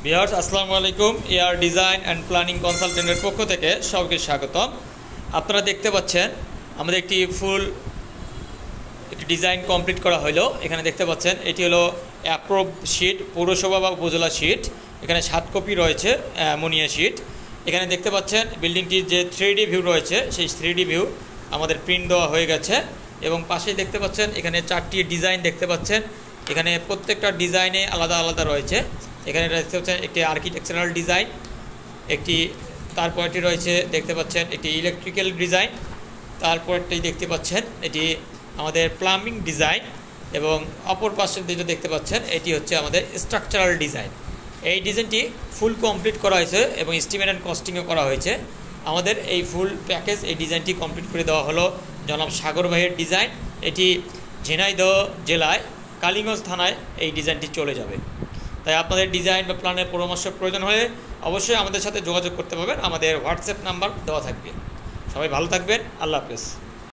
Viewers আসসালামু আলাইকুম। Air design and planning কনসালটেন্টের পক্ষ থেকে সবাইকে স্বাগতম। আপনারা দেখতে পাচ্ছেন আমাদের একটি ফুল ডিজাইন কমপ্লিট করা হলো। এখানে দেখতে পাচ্ছেন এটি হলো অ্যাপ্রুভ শিট, পৌরসভা বা উপজেলা শিট। এখানে 7 কপি রয়েছে অ্যামোনিয়া শিট। এখানে দেখতে পাচ্ছেন বিল্ডিংটির যে 3D ভিউ রয়েছে সেই 3D ভিউ আমাদের প্রিন্ট দেওয়া হয়ে গেছে। এবং পাশেই দেখতে পাচ্ছেন এখানে 4টি ডিজাইন দেখতে পাচ্ছেন। এখানে প্রত্যেকটা ডিজাইনে আলাদা আলাদা রয়েছে। এখানে দেখতে পাচ্ছেন একটি আর্কিটেকচারাল ডিজাইন, একটি তারপরটি রয়েছে দেখতে পাচ্ছেন একটি ইলেকট্রিক্যাল ডিজাইন, তারপরটি দেখতে পাচ্ছেন এটি আমাদের প্লাম্বিং ডিজাইন, এবং অপর পাশে যেটা দেখতে পাচ্ছেন এটি হচ্ছে আমাদের স্ট্রাকচারাল ডিজাইন। এই ডিজাইনটি ফুল কমপ্লিট করা হয়েছে এবং এস্টিমেট অ্যান্ড কস্টিংও করা হয়েছে। আমাদের এই ফুল প্যাকেজ এই ডিজাইনটি কমপ্লিট করে দেওয়া হলো জনাব সাগর ভাইয়ের ডিজাইন। এটি ঝিনাইদহ জেলায় কালীগঞ্জ থানায় এই ডিজাইনটি চলে যাবে। তাই আপনাদের ডিজাইন বা প্ল্যানের পরামর্শ প্রয়োজন হলে অবশ্যই আমাদের সাথে যোগাযোগ করতে পারবেন। আমাদের হোয়াটসঅ্যাপ নাম্বার দেওয়া থাকবে। সবাই ভালো থাকবেন। আল্লাহ হাফেজ।